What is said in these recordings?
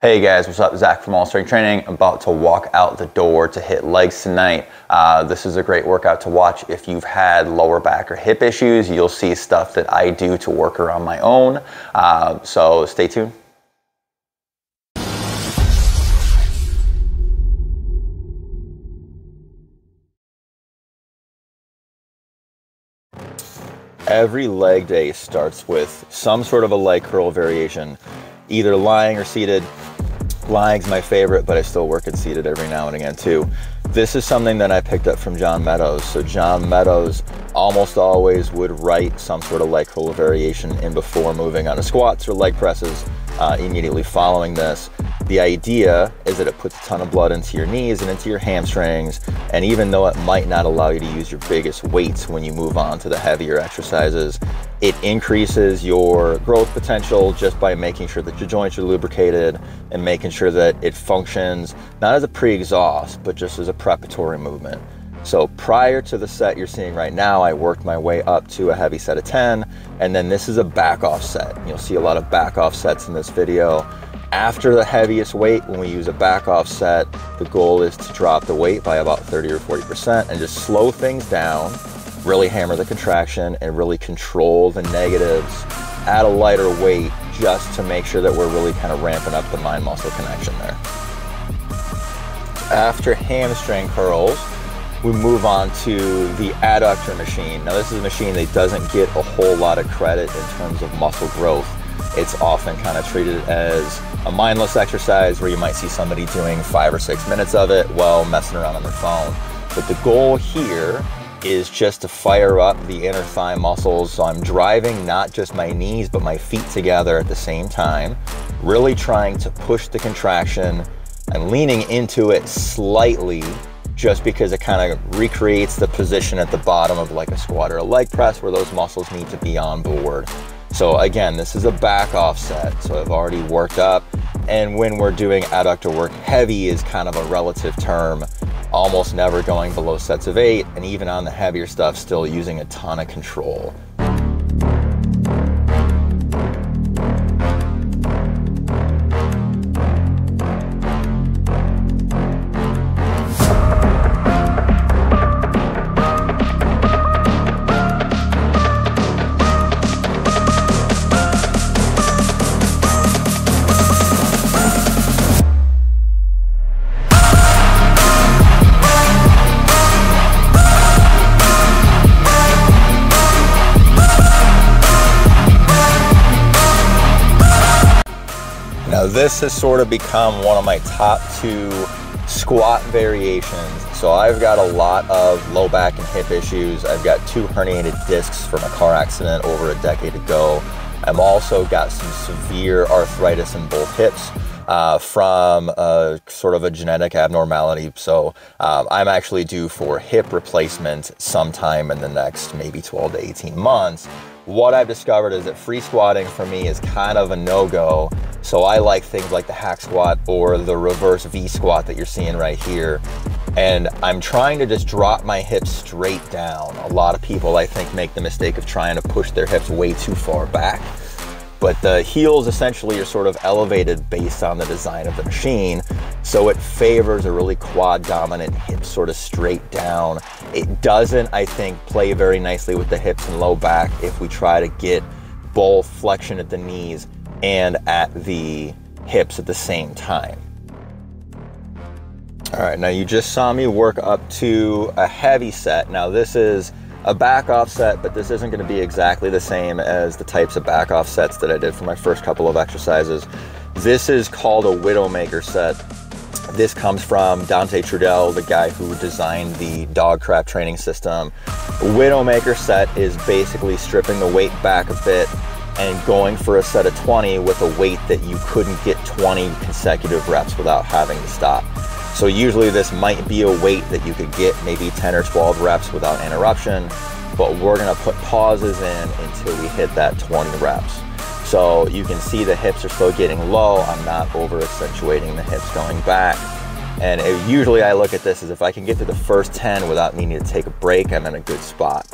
Hey guys, what's up? Zach from All Strength Training. I'm about to walk out the door to hit legs tonight. This is a great workout to watch if you've had lower back or hip issues. You'll see stuff that I do to work around my own. So stay tuned. Every leg day starts with some sort of a leg curl variation, either lying or seated. Lying's my favorite, but I still work it seated every now and again too. This is something that I picked up from John Meadows. So John Meadows almost always would write some sort of leg curl variation in before moving on to squats or leg presses immediately following this. The idea is that it puts a ton of blood into your knees and into your hamstrings, and even though it might not allow you to use your biggest weights when you move on to the heavier exercises, it increases your growth potential just by making sure that your joints are lubricated and making sure that it functions not as a pre-exhaust, but just as a preparatory movement. So prior to the set you're seeing right now, I worked my way up to a heavy set of 10, and then this is a back off set. You'll see a lot of back off sets in this video. After the heaviest weight, when we use a back off set, the goal is to drop the weight by about 30 or 40% and just slow things down, really hammer the contraction and really control the negatives at a lighter weight, just to make sure that we're really kind of ramping up the mind muscle connection there. After hamstring curls, we move on to the Adductor Machine. Now this is a machine that doesn't get a whole lot of credit in terms of muscle growth. It's often kind of treated as a mindless exercise where you might see somebody doing 5 or 6 minutes of it while messing around on their phone. But the goal here is just to fire up the inner thigh muscles. So I'm driving not just my knees, but my feet together at the same time, really trying to push the contraction. I'm leaning into it slightly just because it kind of recreates the position at the bottom of like a squat or a leg press where those muscles need to be on board. So again, this is a back off set, so I've already worked up. And when we're doing adductor work, heavy is kind of a relative term, almost never going below sets of 8, and even on the heavier stuff, still using a ton of control. Now this has sort of become one of my top 2 squat variations. So I've got a lot of low back and hip issues. I've got 2 herniated discs from a car accident over a decade ago. I've also got some severe arthritis in both hips from sort of a genetic abnormality. So I'm actually due for hip replacement sometime in the next maybe 12 to 18 months. What I've discovered is that free squatting for me is kind of a no-go. So I like things like the hack squat or the reverse V squat that you're seeing right here. And I'm trying to just drop my hips straight down. A lot of people, I think, make the mistake of trying to push their hips way too far back. But the heels essentially are sort of elevated based on the design of the machine. So it favors a really quad dominant hip sort of straight down. It doesn't, I think, play very nicely with the hips and low back if we try to get both flexion at the knees and at the hips at the same time. All right, now you just saw me work up to a heavy set. Now this is a back off set, but this isn't going to be exactly the same as the types of back off sets that I did for my first couple of exercises. This is called a Widowmaker set. This comes from Dante Trudell, the guy who designed the dog crap training system. A Widowmaker set is basically stripping the weight back a bit and going for a set of 20 with a weight that you couldn't get 20 consecutive reps without having to stop. So usually this might be a weight that you could get maybe 10 or 12 reps without interruption, but we're gonna put pauses in until we hit that 20 reps. So you can see the hips are still getting low. I'm not over accentuating the hips going back. And usually I look at this as if I can get to the first 10 without needing to take a break, I'm in a good spot.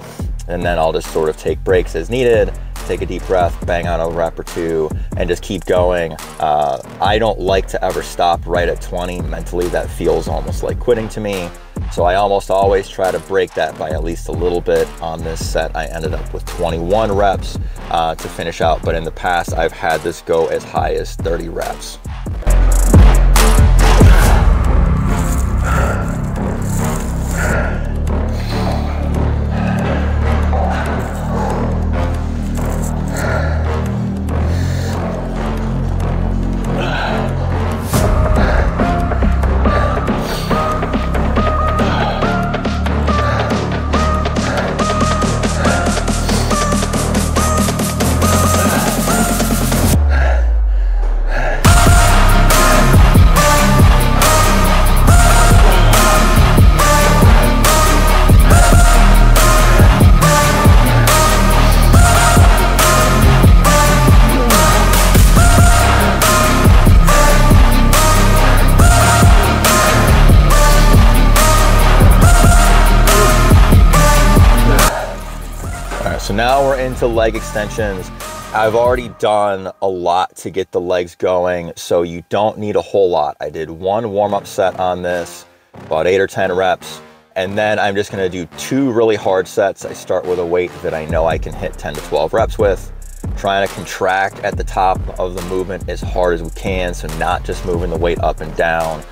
And then I'll just sort of take breaks as needed take a deep breath, bang out a rep or two, and just keep going. I don't like to ever stop right at 20. Mentally, that feels almost like quitting to me. So I almost always try to break that by at least a little bit. On this set, I ended up with 21 reps to finish out, but in the past, I've had this go as high as 30 reps. So now we're into leg extensions. I've already done a lot to get the legs going, so you don't need a whole lot. I did one warm-up set on this, about 8 or 10 reps, and then I'm just gonna do 2 really hard sets. I start with a weight that I know I can hit 10 to 12 reps with, trying to contract at the top of the movement as hard as we can, so not just moving the weight up and down.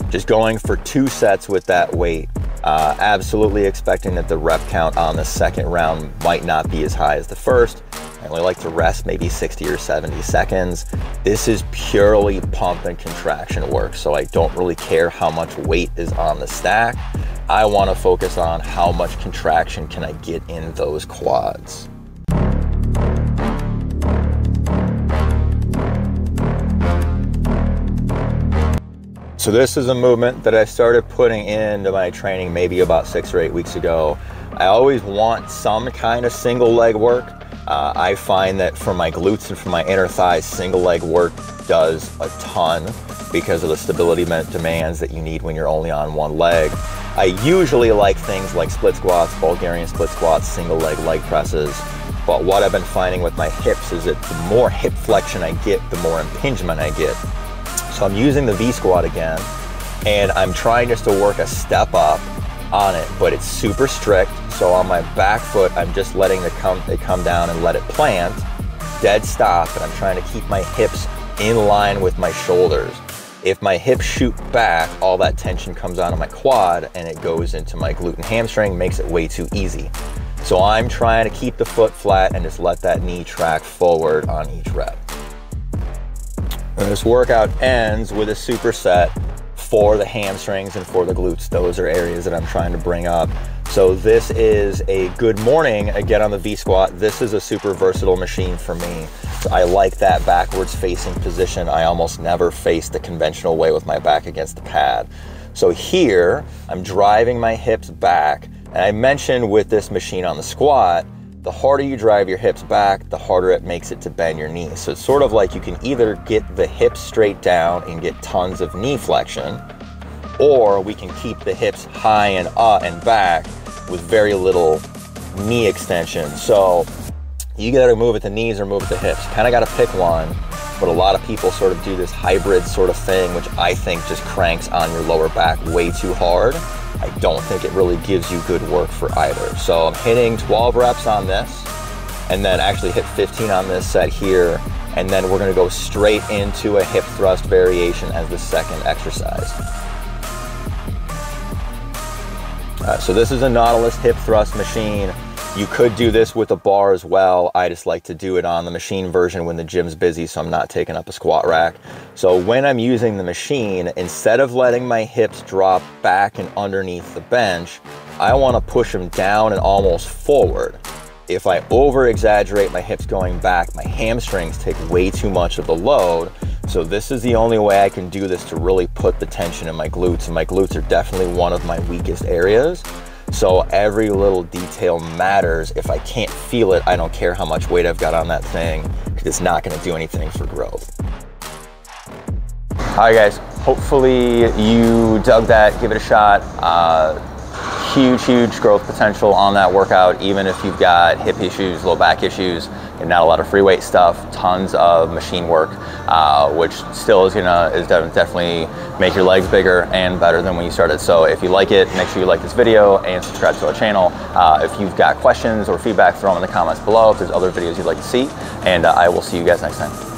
Just going for 2 sets with that weight. Absolutely expecting that the rep count on the second round might not be as high as the first. I only like to rest maybe 60 or 70 seconds. This is purely pump and contraction work, so I don't really care how much weight is on the stack. I want to focus on how much contraction can I get in those quads. So this is a movement that I started putting into my training maybe about 6 or 8 weeks ago. I always want some kind of single leg work. I find that for my glutes and for my inner thighs, single leg work does a ton because of the stability demands that you need when you're only on one leg. I usually like things like split squats, Bulgarian split squats, single leg presses. But what I've been finding with my hips is that the more hip flexion I get, the more impingement I get. So I'm using the V squat again, and I'm trying just to work a step up on it, but it's super strict. So on my back foot, I'm just letting it come down and let it plant, dead stop, and I'm trying to keep my hips in line with my shoulders. If my hips shoot back, all that tension comes out of my quad and it goes into my glute and hamstring, makes it way too easy. So I'm trying to keep the foot flat and just let that knee track forward on each rep. And this workout ends with a superset for the hamstrings and for the glutes. Those are areas that I'm trying to bring up. So this is a good morning again on the V squat. This is a super versatile machine for me. So I like that backwards facing position. I almost never face the conventional way with my back against the pad. So here I'm driving my hips back. And I mentioned with this machine on the squat, the harder you drive your hips back, the harder it makes it to bend your knees. So it's sort of like you can either get the hips straight down and get tons of knee flexion, or we can keep the hips high and up and back with very little knee extension. So you gotta move at the knees or move at the hips. Kind of gotta pick one, but a lot of people sort of do this hybrid sort of thing, which I think just cranks on your lower back way too hard. I don't think it really gives you good work for either. So I'm hitting 12 reps on this, and then actually hit 15 on this set here, and then we're gonna go straight into a hip thrust variation as the second exercise. So this is a Nautilus Hip Thrust machine. You could do this with a bar as well. I just like to do it on the machine version when the gym's busy, so I'm not taking up a squat rack. So when I'm using the machine, instead of letting my hips drop back and underneath the bench, I want to push them down and almost forward. If I over exaggerate my hips going back, my hamstrings take way too much of the load. So this is the only way I can do this to really put the tension in my glutes, and my glutes are definitely one of my weakest areas. So every little detail matters. If I can't feel it, I don't care how much weight I've got on that thing, because it's not gonna do anything for growth. All right guys, hopefully you dug that, give it a shot. Huge growth potential on that workout, even if you've got hip issues, low back issues. and not a lot of free weight stuff, tons of machine work, which still is definitely make your legs bigger and better than when you started. So if you like it, make sure you like this video and subscribe to our channel. If you've got questions or feedback, throw them in the comments below if there's other videos you'd like to see, and I will see you guys next time.